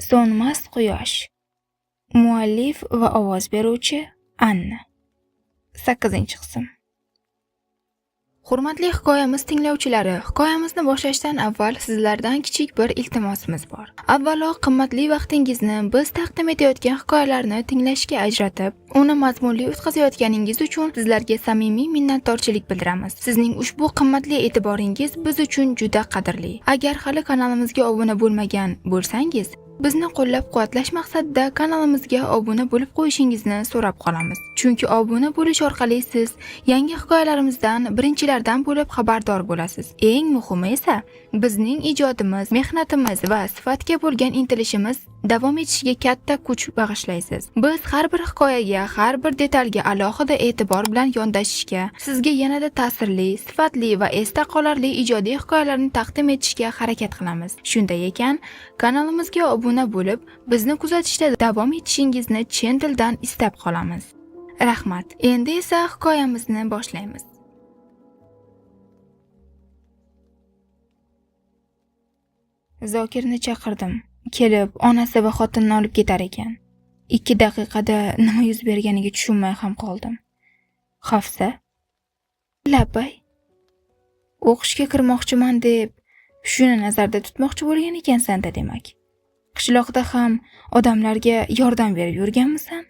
So'nmas quyosh. Muallif va ovoz beruvchi Anna. 8-qism. Hurmatli hikoyamiz tinglovchilari, hikoyamizni boshlashdan avval sizlardan kichik bir iltimosimiz bor. Avvalo, qimmatli vaqtingizni biz taqdim etayotgan hikoyalarni tinglashga ajratib, uni mazmunli o'tkazayotganingiz uchun sizlarga samimiy minnatdorchilik bildiramiz. Sizning ushbu qimmatli e'tiboringiz biz uchun juda qadrli. Agar hali kanalimizga obuna bo'lmagan bo'lsangiz, bizni qo'llab-quvvatlash maqsadida kanalimizga obuna bo'lib qo'yishingizni so'rab qolamiz. Chunki obuna bo'lish orqali siz yangi hikoyalarimizdan birinchilardan bo'lib xabardor bo'lasiz. Eng muhimi esa bizning ijodimiz, mehnatimiz va sifatga bo'lgan intilishimiz davom etishiga katta kuch bag'ishlaysiz. Biz har bir hikoyaga, har bir detalga alohida e'tibor bilan yondashishga, sizga yanada ta'sirli, sifatli va esda qolarli ijodiy hikoyalarni taqdim etishga harakat qilamiz. Shunday ekan, kanalimizga obuna bo'lib, bizni kuzatishda davom etishingizni chin dildan istab qolamiz. Rahmat. Endi esa hikoyamizni boshlaymiz. Zokirni chaqirdim. Kelib, onasi va xotinini olib ketar ekan. 2 daqiqada nima yuz berganiga tushunmay ham qoldim. Hafsa? Labbay. O'qishga kirmoqchiman deb, shuni nazarda tutmoqchi bo'lgan ekansan-da demak. Qishloqda ham odamlarga yordam berib yurganmisan?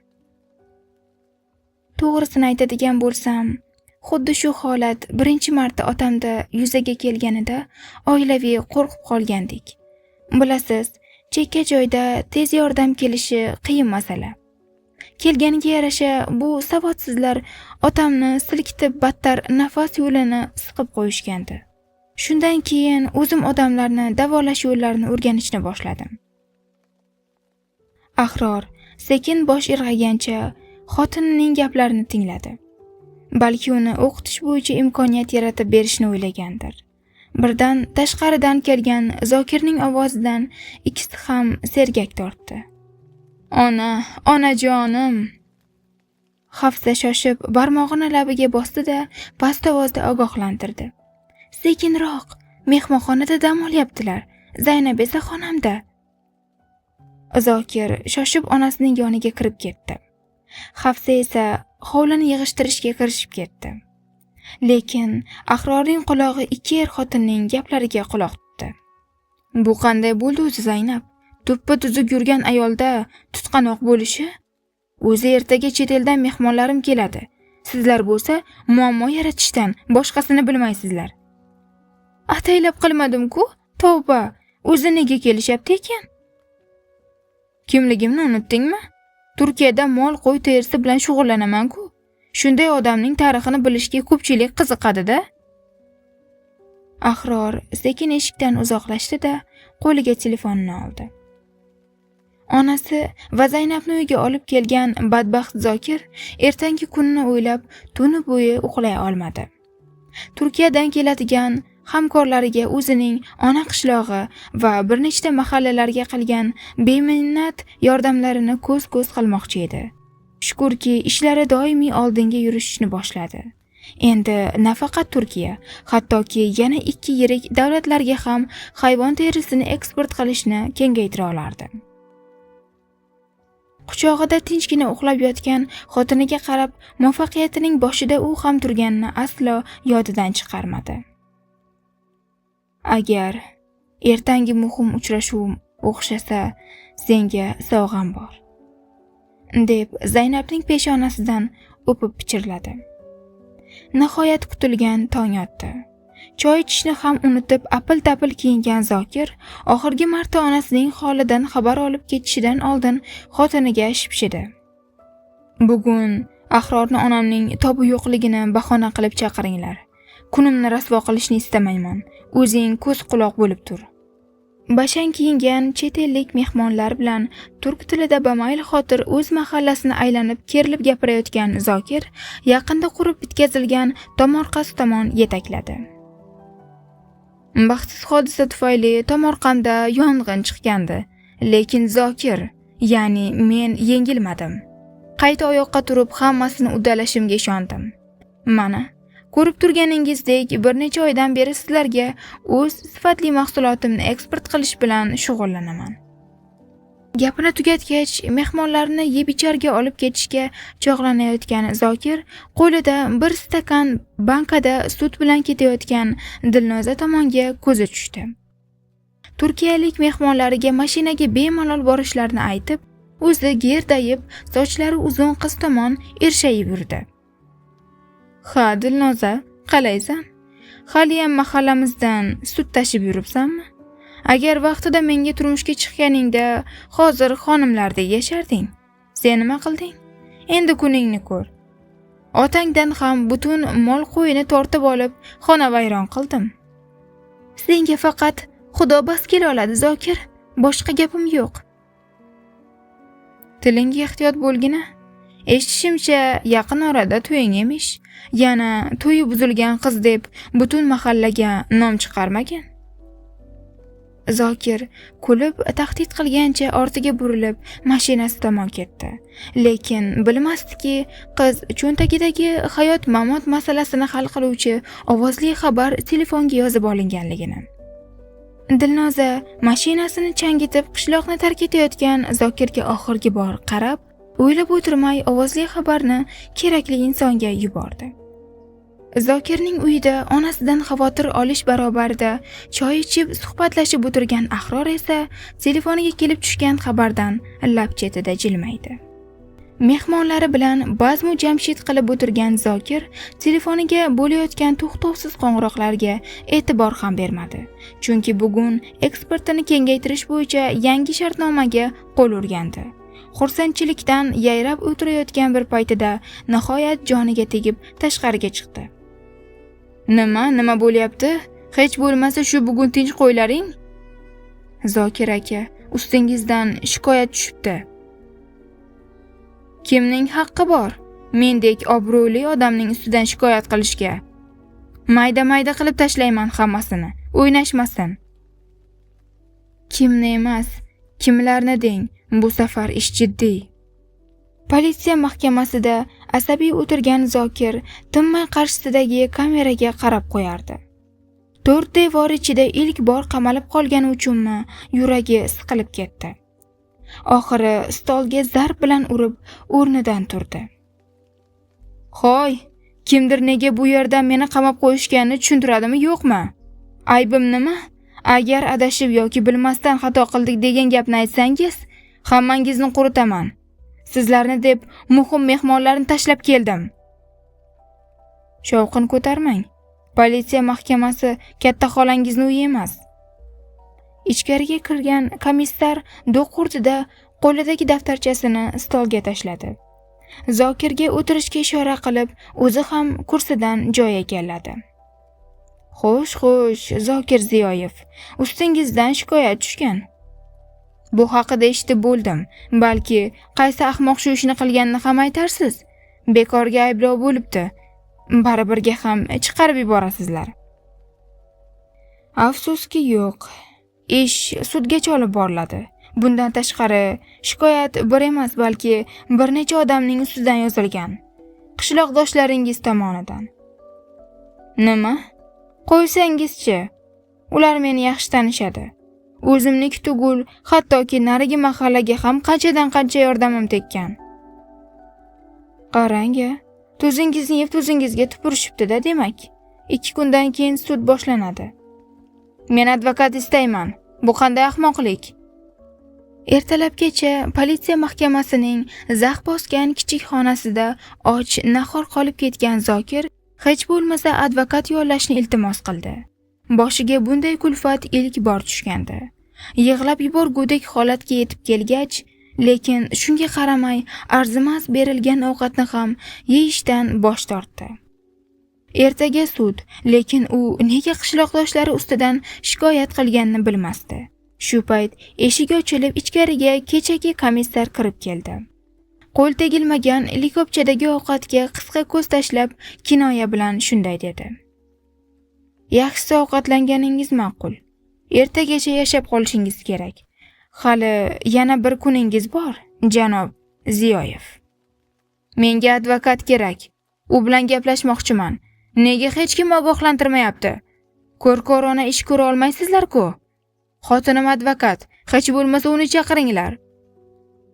To'g'risini aytadigan bo'lsam, xuddi shu holat birinchi marta otamda yuzaga kelganida oilaviy qo'rqib qolgandik. Bilasiz, chekka joyda tez yordam kelishi qiyin masala. Kelganiga yarasha bu savodsizlar otamni silkitib battar nafas yo'lini siqib qo'yishgandi. Shundan keyin o'zim odamlarni davolash yo'llarini o'rganishni boshladim. Ahror sekin bosh irg'agancha xotinining gaplarini tingladi. Balki uni o'qitish bo'yicha imkoniyat yaratib berishni o'ylagandir. Birdan tashqaridan kelgan Zokirning ovozidan ikkisi ham sergak tortdi. Onajonim. Hafsa shoshib barmog'ini labiga bosdi-da, past ovozda ogohlantirdi. Sekinroq, mehmonxonada dam olyaptilar. Zaynab esa xonamda. Zokir shoshib onasining yoniga kirib ketdi. Hafsa esa hovlini yig'ishtirishga kirishib ketdi. Lekin Ahrorning qulog'i 2 xotinning gaplariga quloq tutdi. Bu qanday bo'ldi o'zi Zaynab? Tuppa tuzuk yurgan ayolda tutqanoq bo'lishi? O'zi ertaga chet eldan mehmonlarim keladi. Sizlar bo'lsa muammo yaratishdan boshqasini bilmaysizlar. Ataylab qilmadim-ku? Tavba, o'zi nega kelishyapti ekan? Kimligimni unutdingmi? Turkiyada mol qo'y terisi bilan shug'ullanaman-ku. Shunday odamning tarixini bilishga ko'pchilik qiziqadi-da. Ahror sekin eshikdan uzoqlashdi-da, qo'liga telefonini oldi. Onasi va Zaynabni uyga olib kelgan badbaxt Zokir ertangi kunni o'ylab tuni bo'yi uxlay olmadi. Turkiyadan keladigan hamkorlariga o'zining ona qishlog'i va bir nechta mahallalarga qilgan beminnat yordamlarini ko'z-ko'z qilmoqchi edi. Shukurki, ishlari doimiy oldinga yurishni boshladi. Endi nafaqat Turkiya, hattoki yana 2 yirik davlatlarga ham hayvon terisini eksport qilishni kengaytira olardi. Quchog'ida tinchgina uxlab yotgan xotiniga qarab, muvaffaqiyatining boshida u ham turganini aslo yodidan chiqarmadi. Agar ertangi muhim uchrashuv o'xshasa, senga sovg'am bor, deb Zaynabning peshonasidan o'pib pichirladi. Nihoyat kutilgan tong otdi. Choy ichishni ham unutib apil-tapil kiyingan Zokir oxirgi marta onasining holidan xabar olib ketishidan oldin xotiniga shipshidi. Bugun Ahrorni onamning tobi yo'qligini bahona qilib chaqiringlar. Kunimni rasvo qilishni istamayman. O'zing ko'z quloq bo'lib tur. Bashang kiyingan chet ellik mehmonlar bilan turk tilida bamayl xotir o'z mahallasini aylanib kerilib gapirayotgan Zokir yaqinda qurib bitkazilgan tomorqasi tomon yetakladi. Baxtsiz hodisa tufayli tomorqamda yong'in chiqqandi, lekin Zokir, ya'ni men yengilmadim. Qayta oyoqqa turib hammasini uddalashimga ishondim. Mana ko'rib turganingizdek, bir necha oydan beri sizlarga o'z sifatli mahsulotimni eksport qilish bilan shug'ullanaman. Gapini tugatgach, mehmonlarni yeb icharga olib ketishga chog'lanayotgan Zokir qo'lida bir stakan bankada sut bilan ketayotgan Dilnoza tomonga ko'zi tushdi. Turkiyalik mehmonlariga mashinaga bemalol borishlarini aytib, o'zi gerdayib, sochlari uzun qiz tomon irshayib yurdi. "Ha, Dilnoza, qalaysan? Haliyam mahallamizdan sut tashib yuribsanmi? Agar vaqtida menga turmushga chiqqaningda, hozir xonimlardek yasharding. Sen nima qilding? Endi kuningni ko'r. Otangdan ham butun mol qo'yini tortib olib, xonavayron qildim. Senga faqat Xudo bas kela oladi, Zokir. Boshqa gapim yo'q. Tilingga ehtiyot bo'lgina. Eshitishimcha, yaqin orada to'ying emish. Yana to'yi buzilgan qiz deb butun mahallaga nom chiqarmagan." Zokir kulib tahdid qilgancha ortiga burilib mashinasi tomon ketdi. Lekin bilmasdiki, qiz cho'ntagidagi hayot-mamot masalasini hal qiluvchi ovozli xabar telefonga yozib olinganligini. Dilnoza mashinasini changitib qishloqni tark etayotgan Zokirga oxirgi bor qarab, o'ylab o'tirmay ovozli xabarni kerakli insonga yubordi. Zokirning uyida onasidan xavotir olish barobarida choy ichib suhbatlashib o'tirgan Ahror esa telefoniga kelib tushgan xabardan lab chetida jilmaydi. Mehmonlari bilan bazmu jamshid qilib o'tirgan Zokir telefoniga bo'layotgan to'xtovsiz qo'ng'iroqlarga e'tibor ham bermadi. Chunki bugun eksportini kengaytirish bo'yicha yangi shartnomaga qo'l urgandi. Xursandchilikdan yayrab o'tirayotgan bir paytida nihoyat joniga tegib tashqariga chiqdi. Nima bo'lyapti? Hech bo'lmasa shu bugun tinch qo'ylaring. Zokir aka, ustingizdan shikoyat tushibdi. Kimning haqqi bor? Mendek obro'li odamning ustidan shikoyat qilishga. Mayda-mayda qilib tashlayman hammasini. O'ynashmasin. Kimni emas, kimlarni deng. Bu safar ish jiddiy. Politsiya mahkamasida asabiy o'tirgan Zokir tinmay qarshisidagi kameraga qarab qo'yardi. 4 devor ichida ilk bor qamalib qolgani uchunmi yuragi siqilib ketdi. Oxiri stolga zarb bilan urib o'rnidan turdi. "Xo'y, kimdir nega bu yerda meni qamab qo'yishganini tushuntiradimi, yo'qmi? Aybim nima? Agar adashib yoki bilmasdan xato qildik degan gapni aytsangiz, hammangizni quritaman. Sizlarni deb muhim mehmonlarni tashlab keldim." Shovqin ko'tarmang. Politsiya mahkamasi katta xolangizni uyi emas. Ichkariga kirgan komissar do'q-qurtida qo'lidagi daftarchasini stolga tashladi. Zokirga o'tirishga ishora qilib, o'zi ham kursidan joy egalladi. Xo'sh, Zokir Ziyoyev, ustingizdan shikoyat tushgan. Bu haqida eshitib bo'ldim. Balki qaysi ahmoq shu ishni qilganini ham aytarsiz. Bekorga ayblov bo'libdi. Baribirga ham chiqarib yuborasizlar. Afsuski yo'q. Ish sudgacha olib boriladi. Bundan tashqari shikoyat bir emas, balki bir necha odamning ustidan yozilgan. Qishloqdoshlaringiz tomonidan. Nima? Qo'ysangizchi. Ular meni yaxshi tanishadi. O'zimniki tugul, hattoki narigi mahallaga ham qancha yordamim tekkan. Qarang-a, tuzingizni yeb tuzingizga tupurishibdi-da demak. 2 kundan keyin sud boshlanadi. Men advokat istayman. Bu qanday ahmoqlik? Ertalabgacha politsiya mahkamasining zax bosgan kichik xonasida och nahor qolib ketgan Zokir hech bo'lmasa advokat yollashni iltimos qildi. Boshiga bunday kulfat ilk bor tushgandi. Yig'lab yuborgudek holatga yetib kelgach, lekin shunga qaramay arzimas berilgan ovqatni ham yeyishdan bosh tortdi. Ertaga sud, lekin u nega qishloqdoshlari ustidan shikoyat qilganini bilmasdi. Shu payt eshik ochilib, ichkariga kechagi komissar kirib keldi. Qo'l tegilmagan likopchadagi ovqatga qisqa ko'z tashlab, kinoya bilan shunday dedi. Yaxshisi ovqatlanganingiz ma'qul. Ertagacha yashab qolishingiz kerak. Hali yana bir kuningiz bor, janob Ziyoyev. Menga advokat kerak. U bilan gaplashmoqchiman. Nega hech kim ogohlantirmayapti? Ko'r-ko'rona ish ko'ra olmaysizlar-ku. Xotinim advokat, hech bo'lmasa uni chaqiringlar.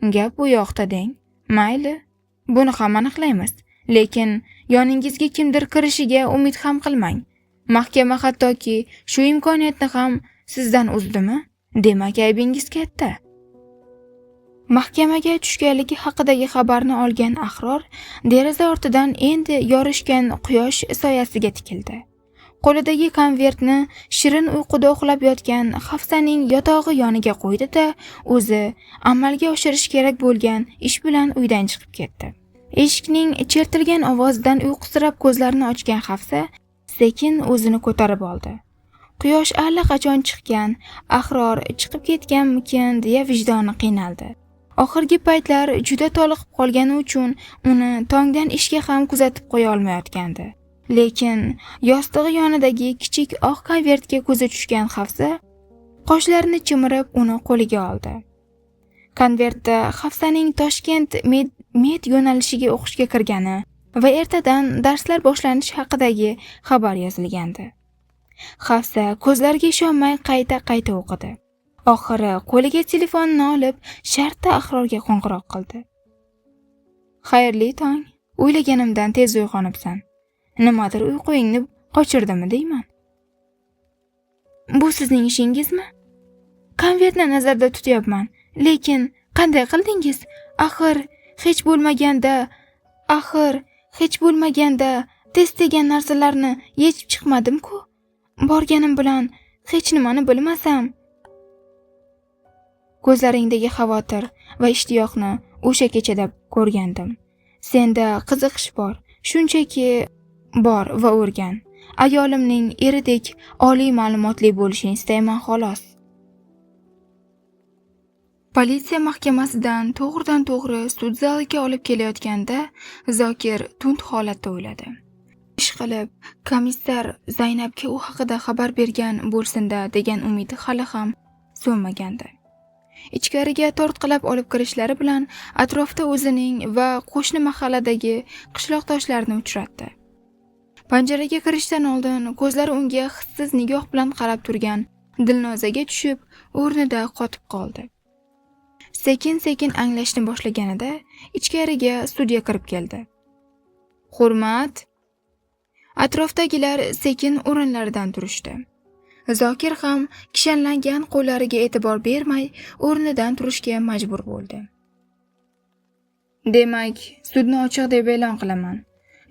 Gap bu yoqda deng. Mayli, buni ham aniqlaymiz. Lekin yoningizga kimdir kirishiga umid ham qilmang. Mahkama hattoki shu imkoniyatni ham sizdan uzdimi? Demak, aybingiz katta. Mahkamaga tushganligi haqidagi xabarni olgan Ahror deraza ortidan endi yorishgan quyosh soyasiga tikildi. Qo'lidagi konvertni shirin uyquda uxlab yotgan Hafsaning yotog'i yoniga qo'ydi-da, o'zi amalga oshirish kerak bo'lgan ish bilan uydan chiqib ketdi. Eshikning chertilgan ovozidan uyqusirab ko'zlarini ochgan Hafsa sekin o'zini ko'tarib oldi. Quyosh allaqachon chiqqan, Ahror chiqib ketganmikin deya vijdoni qiynaldi. Oxirgi paytlar juda toliqib qolgani uchun uni tongdan ishga ham kuzatib qo'ya olmayotgandi. Lekin yostig'i yonidagi kichik oq konvertga ko'zi tushgan Hafsa qoshlarini chimirib uni qo'liga oldi. Konvertda Hafsaning Toshkent med yo'nalishiga o'qishga kirgani va ertadan darslar boshlanishi haqidagi xabar yozilgandi. Hafsa ko'zlariga ishonmay qayta o'qidi. Oxiri qo'liga telefonni olib, shartta Ahrorga qo'ng'iroq qildi. Xayrli tong, o'ylaganimdan tez uyg'onibsan. Nimadir uyqungni qochirdimi deyman. Bu sizning ishingizmi? Konvertni nazarda tutyapman, lekin qanday qildingiz? Axir hech bo'lmaganda test degan narsalarni yechib chiqmadim-ku. Borganim bilan hech nimani bilmasam. Ko'zlaringdagi xavotir va ishtiyoqni o'sha kechada ko'rgandim. Senda qiziqish bor, shunchaki bor va o'rgan. Ayolimning eridek oliy ma'lumotli bo'lishini istayman xolos. Politsiya mahkamasidan to'g'ridan-to'g'ri sud zaliga olib kelayotganda Zokir tund holatda o'yladi. Ishqilib, komissar Zaynabga u haqida xabar bergan bo'lsin-da degan umidi hali ham so'nmagandi. Ichkariga tortqilab olib kirishlari bilan atrofda o'zining va qo'shni mahalladagi qishloqdoshlarini uchratdi. Panjaraga kirishdan oldin ko'zlari unga hissiz nigoh bilan qarab turgan Dilnozaga tushib, o'rnida qotib qoldi. Sekin-sekin anglashni boshlaganida ichkariga sudya kirib keldi. Hurmat! Atrofdagilar sekin o'rinlaridan turishdi. Zokir ham kishanlangan qo'llariga e'tibor bermay o'rnidan turishga majbur bo'ldi. Demak, sudni ochiq deb e'lon qilaman.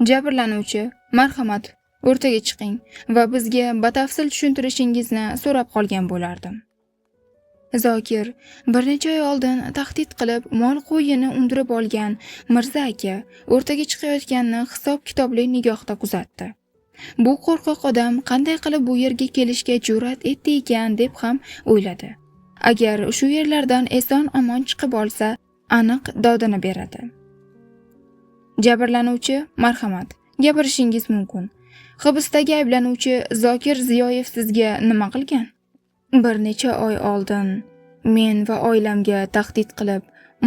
Jabrlanuvchi, marhamat, o'rtaga chiqing va bizga batafsil tushuntirishingizni so'rab qolgan bo'lardim. Zokir bir necha oy oldin tahdid qilib mol qo'yini undirib olgan Mirza aka o'rtaga chiqayotganini hisob-kitobli nigohda kuzatdi. Bu qo'rqoq odam qanday qilib bu yerga kelishga jur'at etdi ekan deb ham o'yladi. Agar shu yerlardan eson-omon chiqib olsa, aniq dodini beradi. Jabrlanuvchi, marhamat, gapirishingiz mumkin. Hibsdagi ayblanuvchi Zokir Ziyoyev sizga nima qilgan? Bir necha oy oldin men va oilamga tahdid qilib,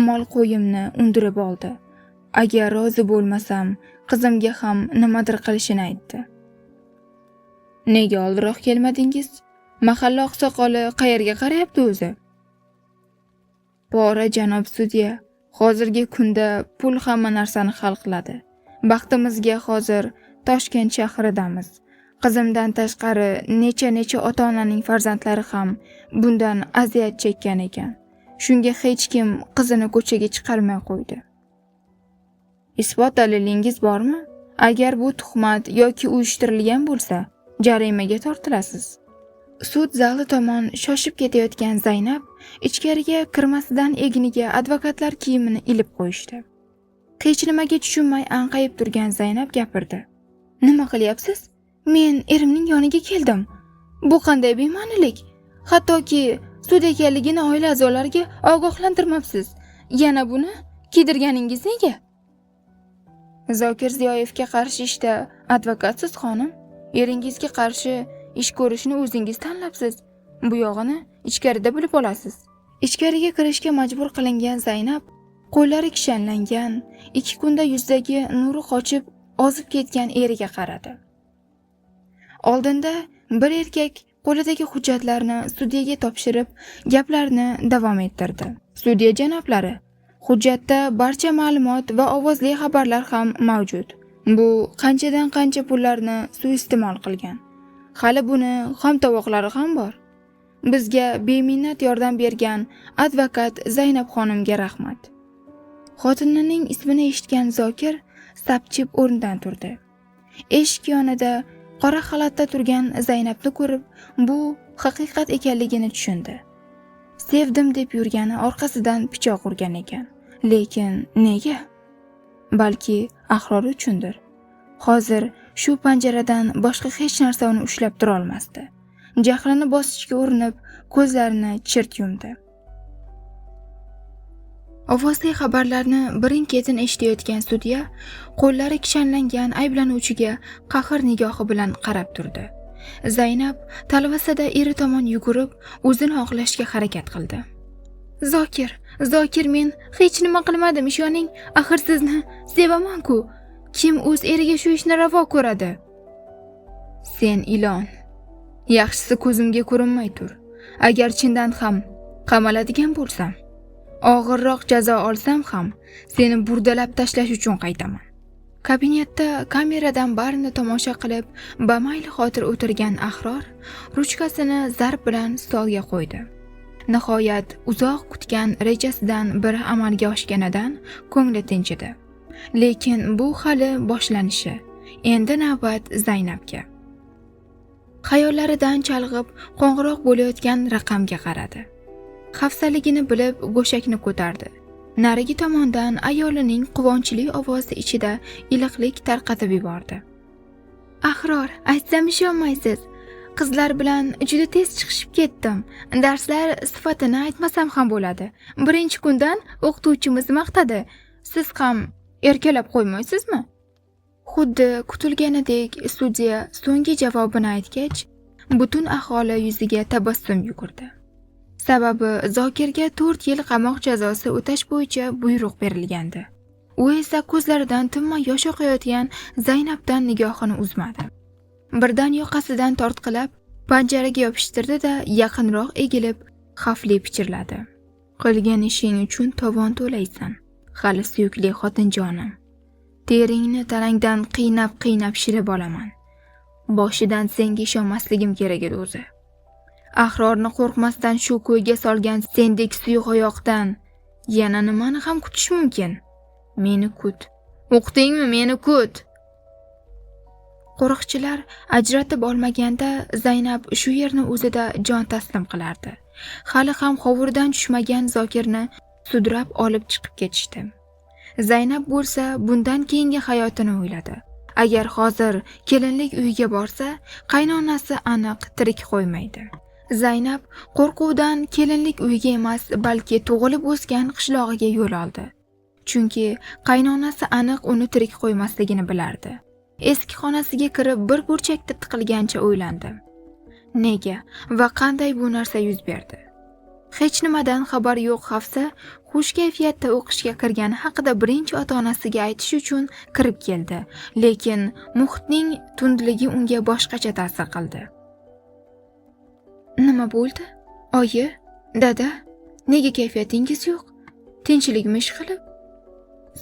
mol qo'yimni undirib oldi. Agar rozi bo'lmasam, qizimga ham nimadir qilishini aytdi. Nega oldinroq kelmadingiz? Mahalla oqsoqoli qayerga qarayapti o'zi? Pora janob sudya, hozirgi kunda pul hamma narsani hal qiladi. Baxtimizga hozir Toshkent shahridamiz. Qizimdan tashqari necha ota-onaning farzandlari ham bundan aziyat chekkan ekan. Shunga hech kim qizini ko'chaga chiqarmay qo'ydi. Isbot dalilingiz bormi? Agar bu tuhmat yoki uyushtirilgan bo'lsa, jarimaga tortilasiz. Sud zali tomon shoshib ketayotgan Zaynab ichkariga kirmasidan egniga advokatlar kiyimini ilib qo'yishdi. Hech nimaga tushunmay anqayib turgan Zaynab gapirdi. Nima qilyapsiz? Men erimning yoniga keldim. Bu qanday bema'nilik? Hattoki sud ekanligini oila a'zolariga ogohlantirmabsiz. Yana buni kiydirganingiz nega? Zokir Ziyoyevga qarshi ishda advokatsiz xonim. Eringizga qarshi ish ko'rishni o'zingiz tanlabsiz. Bu yog'ini ichkarida bilib olasiz. Ichkariga kirishga majbur qilingan Zaynab qo'llari kishanlangan, 2 kunda yuzdagi nuri qochib, ozib ketgan eriga qaradi. Oldinda bir erkak qo'lidagi hujjatlarni sudyaga topshirib, gaplarni davom ettirdi. Sudya janoblari, Hujjatda barcha ma'lumot va ovozli xabarlar ham mavjud. Bu qanchadan qancha pullarni suiiste'mol qilgan. Hali buni xomtovoqlari ham bor. Bizga beminnat yordam bergan advokat Zaynab xonimga rahmat. Xotinining ismini eshitgan Zokir sapchib o'rnidan turdi. Eshik yonida qora xalatda turgan Zaynabni ko'rib, bu haqiqat ekanligini tushundi. Sevdim deb yurgani orqasidan pichoq urgan ekan. Lekin nega? Balki Ahror uchundir. Hozir shu panjaradan boshqa hech narsa uni ushlab tura olmasdi. Jahlini bosishga urinib, ko'zlarini chirt yumdi. Ovozli xabarlarni birin-ketin eshitayotgan sudya qo'llari kishanlangan ayblanuvchiga qahr nigohi bilan qarab turdi. Zaynab talvasada eri tomon yugurib, o'zini oqlashga harakat qildi. Zokir, men hech nima qilmadim, ishoning. Axir sizni sevaman-ku. Kim o'z eriga shu ishni ravo ko'radi? Sen ilon. Yaxshisi ko'zimga ko'rinmay tur. Agar chindan ham qamaladigan bo'lsam, og'irroq jazo olsam ham seni burdalab tashlash uchun qaytaman. Kabinetda kameradan barini tomosha qilib, bamayli xotir o'tirgan Ahror ruchkasini zarb bilan stolga qo'ydi. Nihoyat uzoq kutgan rejasidan biri amalga oshganidan ko'ngli tinchidi. Lekin bu hali boshlanishi. Endi navbat Zaynabga. Xayollaridan chalg'ib, qo'ng'iroq bo'layotgan raqamga qaradi. Xafsaligini bilib go'shakni ko'tardi. Narigi tomondan ayolining quvonchli ovozi ichida iliqlik tarqatib yubordi. Ahror, aytsam ishonmaysiz. Qizlar bilan juda tez chiqishib ketdim. Darslar sifatini aytmasam ham bo'ladi. Birinchi kundan o'qituvchimiz maqtadi. Siz ham erkalab qo'ymaysizmi? Xuddi kutilganidek sudya so'nggi javobini aytgach, butun aholi yuziga tabassum yugurdi. Sababi Zokirga 4 yil qamoq jazosi o'tash bo'yicha buyruq berilgandi. U esa ko'zlaridan tinmay yosh oqayotgan Zaynabdan nigohini uzmadi. Birdan yoqasidan tortqilab, panjaraga yopishtirdi-da, yaqinroq egilib, xavfli pichirladi. Qilgan ishing uchun tovon to'laysan, hali suyukli xotinjonim. Teringni tarangdan qiynab shilib olaman. Boshidan senga ishonmasligim kerak edi o'zi. Ahrorni qo'rqmasdan shu ko'yga solgan sendek suyuq oyoqdan yana nimani ham kutish mumkin? Meni kut. O'qdingmi, meni kut. Qo'riqchilar ajratib olmaganda Zaynab shu yerni o'zida jon taslim qilardi. Hali ham hovurdan tushmagan Zokirni sudrab olib chiqib ketishdi. Zaynab bo'lsa bundan keyingi hayotini o'yladi. Agar hozir kelinlik uyiga borsa, qaynonasi aniq tirik qo'ymaydi. Zaynab qo'rquvdan kelinlik uyiga emas, balki tug'ilib o'sgan qishlog'iga yo'l oldi. Chunki qaynonasi aniq uni tirik qo'ymasligini bilardi. Eski xonasiga kirib bir burchakda tiqilgancha o'ylandi. Nega va qanday bu narsa yuz berdi? Hech nimadan xabar yo'q Hafsa xush kayfiyatda o'qishga kirgani haqida birinchi ota-onasiga aytish uchun kirib keldi, lekin muhitning tundligi unga boshqacha ta'sir qildi. Nima bo'ldi? Oyi, dada, nega kayfiyatingiz yo'q? Tinchlikmi ish qilib?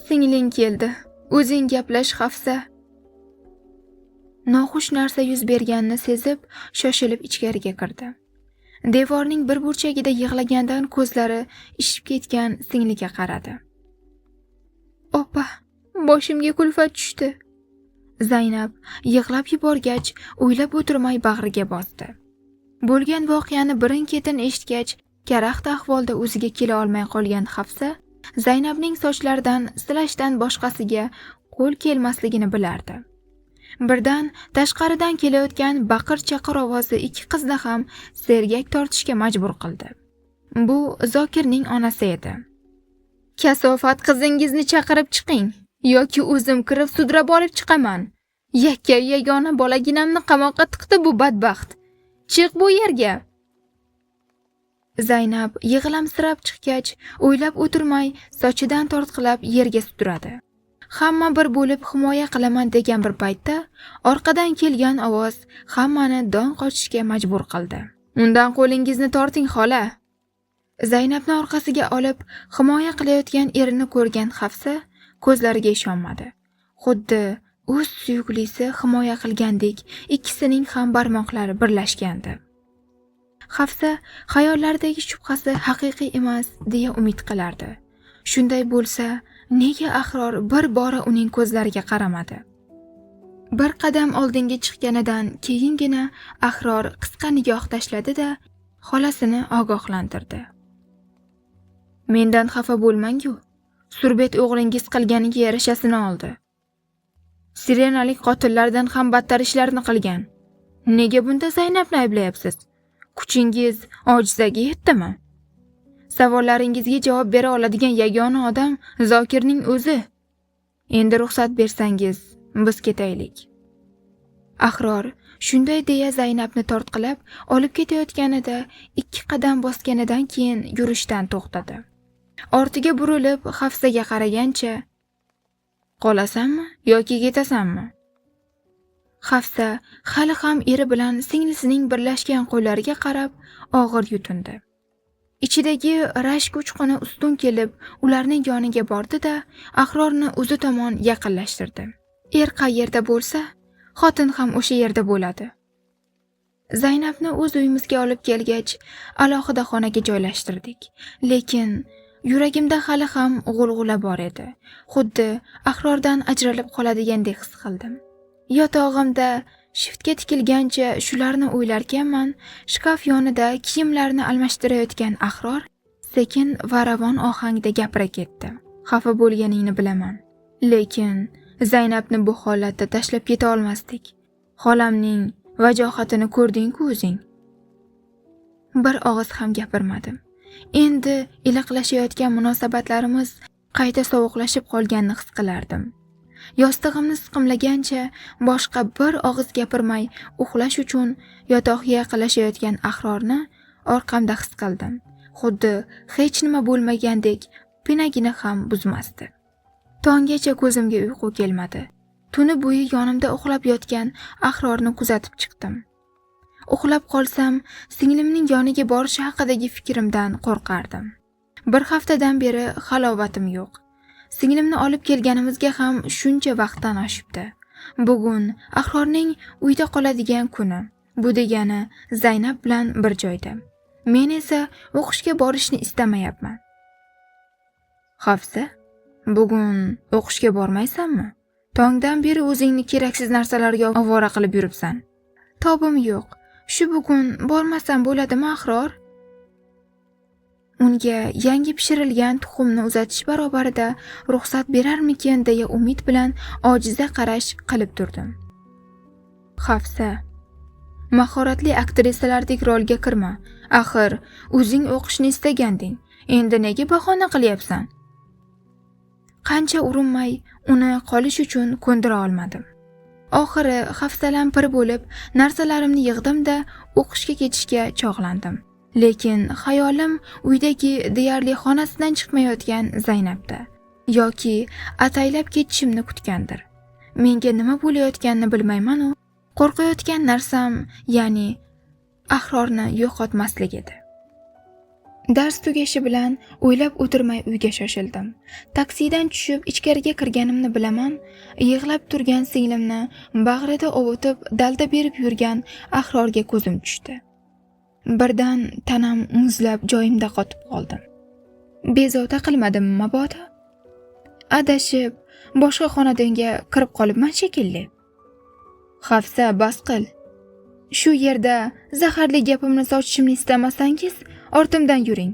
Singling keldi. O'zing gaplash Hafsa. Noxush narsa yuz berganini sezib, shoshilib ichkariga kirdi. Devorning bir burchagida yig'lagandan ko'zlari ishib ketgan singliga qaradi. Opa, boshimga kulfat tushdi. Zaynab yig'lab yuborgach, o'ylab o'tirmay bag'riga bosdi. Bo'lgan voqeani birin-ketin eshitgach, karaxt ahvolda o'ziga kela olmay qolgan Hafsa, Zaynabning sochlaridan silashdan boshqasiga qo'l kelmasligini bilardi. Birdan tashqaridan kelayotgan baqir-chaqir ovozi ikki qizni ham sergak tortishga majbur qildi. Bu Zokirning onasi edi. Kasofat qizingizni chaqirib chiqing, yoki o'zim kirib sudrab olib chiqaman. Yakka yagona bolaginamni qamoqqa tiqdi bu badbaxt. Chiq bu yerga. Zaynab yig'lamsirab chiqqach, o'ylab o'tirmay sochidan tortqilab yerga sudradi. Hamma bir bo'lib himoya qilaman degan bir paytda orqadan kelgan ovoz hammani don qochishga majbur qildi. Undan qo'lingizni torting, xola. Zaynabni orqasiga olib himoya qilayotgan erini ko'rgan Hafsa ko'zlariga ishonmadi. Xuddi o'z suyuklisi himoya qilgandek ikkisining ham barmoqlari birlashgandi. Hafsa xayollaridagi shubhasi haqiqiy emas deya umid qilardi. Shunday bo'lsa, nega Ahror bir bora uning ko'zlariga qaramadi? Bir qadam oldinga chiqqanidan keyingina Ahror qisqa nigoh tashladi-da, xolasini ogohlantirdi. Mendan xafa bo'lmang-ku. Surbet o'g'lingiz qilganiga yarashasini oldi. Sirenalik qotillardan ham battar ishlarni qilgan. Nega bunda Zaynabni ayblayapsiz? Kuchingiz ojizaga yetdimi? Savollaringizga javob bera oladigan yagona odam Zokirning o'zi. Endi ruxsat bersangiz, biz ketaylik. Ahror shunday deya Zaynabni tortqilab olib ketayotganida 2 qadam bosganidan keyin yurishdan to'xtadi. Ortiga burilib Hafsaga qaragancha, "Qolasanmi yoki ketasanmi?" Hafsa hali ham eri bilan singlisining birlashgan qo'llariga qarab og'ir yutindi. Ichidagi rashk uchquni ustun kelib, ularning yoniga bordi-da, Ahrorni o'zi tomon yaqinlashtirdi. Er qayerda bo'lsa, xotin ham o'sha yerda bo'ladi. Zaynabni o'z uyimizga olib kelgach, alohida xonaga joylashtirdik. Lekin yuragimda hali ham g'ulg'ula bor edi. Xuddi Ahrordan ajralib qoladigandek his qildim. Yotog'imda shiftga tikilgancha shularni o'ylarkanman, shkaf yonida kiyimlarni almashtirayotgan Ahror sekin va ravon ohangda gapira ketdi. Xafa bo'lganingni bilaman, lekin Zaynabni bu holatda tashlab keta olmasdik. Xolamning vajohatini ko'rding-ku o'zing. Bir og'iz ham gapirmadim. Endi iliqlashayotgan munosabatlarimiz qayta sovuqlashib qolganini his qilardim. Yostig'imni siqimlagancha boshqa bir og'iz gapirmay uxlash uchun yotoqqa yaqinlashayotgan Ahrorni orqamda his qildim. Xuddi hech nima bo'lmagandek pinagini ham buzmasdi. Tonggacha ko'zimga uyqu kelmadi. Tuni bo'yi yonimda uxlab yotgan Ahrorni kuzatib chiqdim. Uxlab qolsam, singlimning yoniga borishi haqidagi fikrimdan qo'rqardim. Bir haftadan beri halovatim yo'q. Singlimni olib kelganimizga ham shuncha vaqtdan oshibdi. Bugun Ahrorning uyda qoladigan kuni. Bu degani Zaynab bilan bir joyda. Men esa o'qishga borishni istamayapman. Hafsa, bugun o'qishga bormaysanmi? Tongdan beri o'zingni keraksiz narsalarga ovora qilib yuribsan. Tobim yo'q. Shu bugun bormasam bo'ladimi, Ahror? Unga yangi pishirilgan tuxumni uzatish barobarida ruxsat berarmikin deya umid bilan ojiza qarash qilib turdim. Hafsa, mahoratli aktrisalardek rolga kirma. Axir o'zing o'qishni istaganding. Endi nega bahona qilyapsan? Qancha urinmay uni qolish uchun ko'ndira olmadim. Oxiri hafsalam pir bo'lib, narsalarimni yig'dim-da o'qishga ketishga chog'landim. Lekin xayolim uydagi deyarli xonasidan chiqmayotgan Zaynabda yoki ataylab ketishimni kutgandir. Menga nima bo'layotganini bilmayman-u, qo'rqayotgan narsam, ya'ni Ahrorni yo'qotmaslik edi. Dars tugashi bilan o'ylab o'tirmay uyga shoshildim. Taksidan tushib ichkariga kirganimni bilaman, yig'lab turgan singlimni bag'rida ovutib dalda berib yurgan Ahrorga ko'zim tushdi. Birdan tanam muzlab joyimda qotib qoldim. Bezovta qilmadim mabodo? Adashib boshqa xonadonga kirib qolibman shekilli. Hafsa, bas qil. Shu yerda zaharli gapimni sochishimni istamasangiz, ortimdan yuring.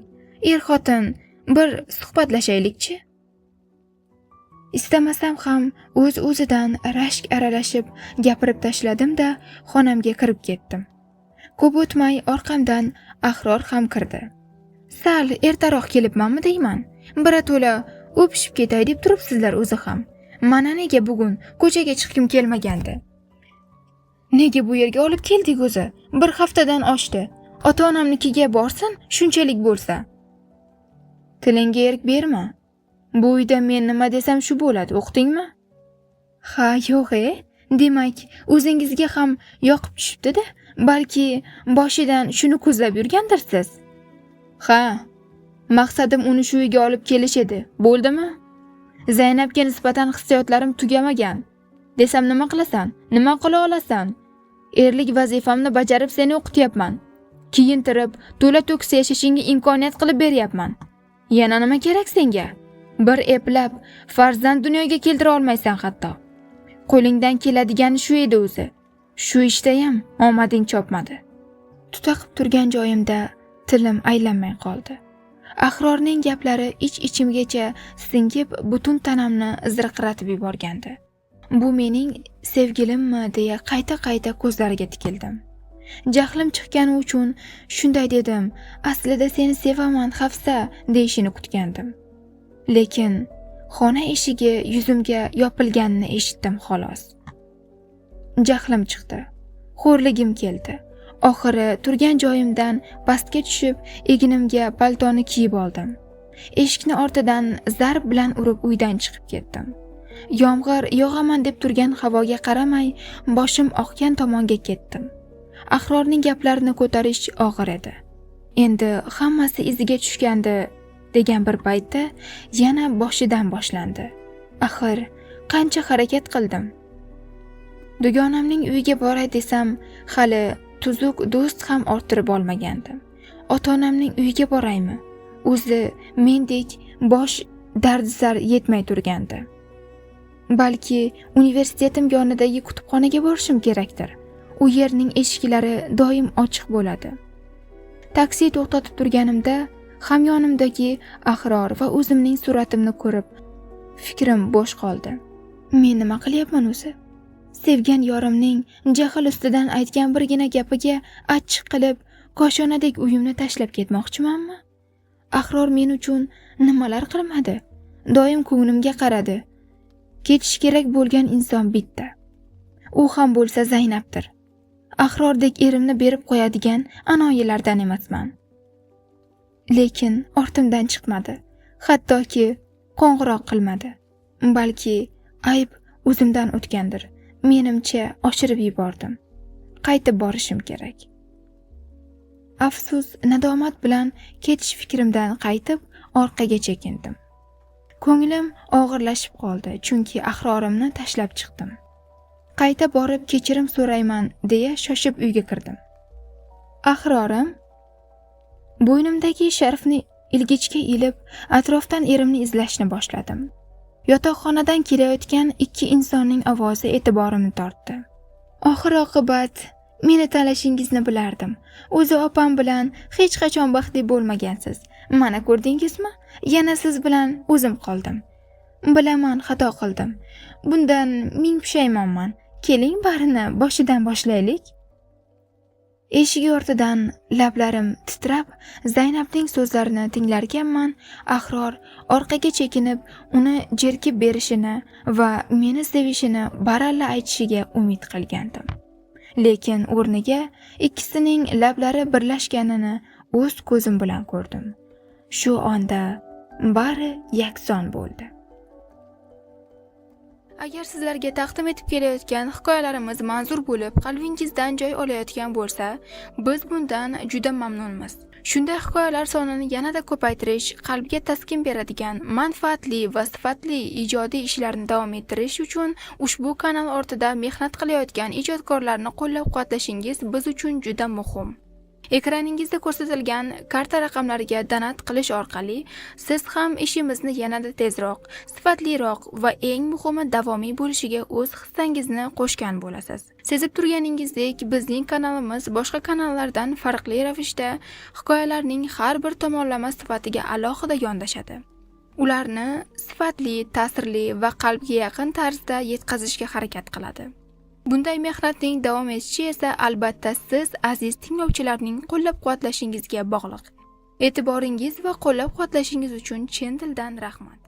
Er-xotin bir suhbatlashaylik-chi. Istamasam ham o'z-o'zidan rashk aralashib gapirib tashladim-da xonamga kirib ketdim. Ko'p o'tmay orqamdan Ahror ham kirdi. Sal ertaroq kelibmanmi deyman. Birato'la o'pishib ketay deb turibsizlar o'zi ham. Mana nega bugun ko'chaga chiqkim kelmagandi. Nega bu yerga olib keldik o'zi? Bir haftadan oshdi. Ota-onamnikiga borsin, shunchalik bo'lsa. Tilingga erk berma. Bu uyda men nima desam shu bo'ladi, o'qdingmi? Ha, yo'q-e. Demak, o'zingizga ham yoqib tushibdi-da, balki boshidan shuni ko'zlab yurgandirsiz. Ha, Maqsadim uni shu uyga olib kelish edi. Bo'ldimi? Zaynabga nisbatan hissiyotlarim tugamagan. Desam nima qilasan? Nima qila olasan? Erlik vazifamni bajarib seni o'qityapman. Kiyintirib, to'la-to'kis yashashingga imkoniyat qilib beryapman. Yana nima kerak senga? Bir eplab farzand dunyoga keltira olmaysan hatto. Qo'lingdan keladigani shu edi o'zi. Shu ishda ham omading chopmadi. Tutaqib turgan joyimda tilim aylanmay qoldi. Ahrorning gaplari ich-ichimgacha singib, butun tanamni zirqiratib yuborgandi. Bu mening sevgilimmi deya qayta-qayta ko'zlariga tikildim. Jahlim chiqqani uchun shunday dedim. Aslida seni sevaman, Hafsa deyishini kutgandim. Lekin xona eshigi yuzimga yopilganini eshitdim xolos. Jahlim chiqdi. Xo'rligim keldi. Oxiri turgan joyimdan pastga tushib, egnimga paltoni kiyib oldim. Eshikni ortidan zarb bilan urib uydan chiqib ketdim. Yomg'ir yog'aman deb turgan havoga qaramay, boshim oqgan tomonga ketdim. Ahrorning gaplarini ko'tarish og'ir edi. Endi hammasi iziga tushgandi degan bir paytda yana boshidan boshlandi. Axir qancha harakat qildim. Dugonamning uyiga boray desam, hali tuzuk do'st ham orttirib olmagandim. Ota-onamning uyiga boraymi? O'zi mendek bosh dardisar yetmay turgandi. Balki universitetim yonidagi kutubxonaga borishim kerakdir. U yerning eshiklari doim ochiq bo'ladi. Taksi to'xtatib turganimda hamyonimdagi Ahror va o'zimning suratimni ko'rib, fikrim bo'sh qoldi. Men nima qilyapman o'zi? Sevgan yorimning jahl ustidan aytgan birgina gapiga achchiq qilib, koshonadek uyimni tashlab ketmoqchimanmi? Ahror men uchun nimalar qilmadi? Doim ko'nglimga qaradi. Ketish kerak bo'lgan inson bitta. U ham bo'lsa Zaynabdir. Ahrordek erimni berib qo'yadigan anoyilardan emasman. Lekin ortimdan chiqmadi. Hattoki qo'ng'iroq qilmadi. Balki ayb o'zimdan o'tgandir. Menimcha oshirib yubordim. Qaytib borishim kerak. Afsus, nadomat bilan ketish fikrimdan qaytib orqaga chekindim. Ko'nglim og'irlashib qoldi, chunki ahrorimni tashlab chiqdim. Qayta borib kechirim so'rayman deya shoshib uyga kirdim. Ahrorim bo'ynimdagi sharfni ilgichga ilib, atrofdan erimni izlashni boshladim. Yotoqxonadan kelayotgan ikki insonning ovozi e'tiborimni tortdi. Oxir-oqibat meni tanlashingizni bilardim. O'zi opam bilan hech qachon baxtli bo'lmagansiz. Mana ko'rdingizmi? Yana siz bilan o'zim qoldim. Bilaman, xato qildim. Bundan ming pushaymonman. Keling, barini boshidan boshlaylik. Eshik ortidan lablarim titrab, Zaynabning so'zlarini tinglarkanman. Ahror orqaga chekinib, uni jerkib berishini va meni sevishini baralla aytishiga umid qilgandim. Lekin o'rniga ikkisining lablari birlashganini o'z ko'zim bilan ko'rdim. Shu onda bari yakson bo'ldi. Agar sizlarga taqdim etib kelayotgan hikoyalarimiz manzur bo'lib, qalbingizdan joy olayotgan bo'lsa, biz bundan juda mamnunmiz. Shunday hikoyalar sonini yanada ko'paytirish, qalbga taskin beradigan, manfaatli va sifatli ijodiy ishlarni davom ettirish uchun ushbu kanal ortida mehnat qilayotgan ijodkorlarni qo'llab-quvvatlashingiz biz uchun juda muhim. Ekraningizda ko'rsatilgan karta raqamlariga donat qilish orqali siz ham ishimizni yanada tezroq, sifatliroq va eng muhimi davomiy bo'lishiga o'z hissangizni qo'shgan bo'lasiz. Sezib turganingizdek, bizning kanalimiz boshqa kanallardan farqli ravishda hikoyalarning har bir tomonlama sifatiga alohida yondashadi. Ularni sifatli, ta'sirli va qalbga yaqin tarzda yetkazishga harakat qiladi. Bunday mehnatning davom etishi esa albatta siz aziz tinglovchilarning qo'llab-quvvatlashingizga bog'liq. E'tiboringiz va qo'llab-quvvatlashingiz uchun chin dildan rahmat.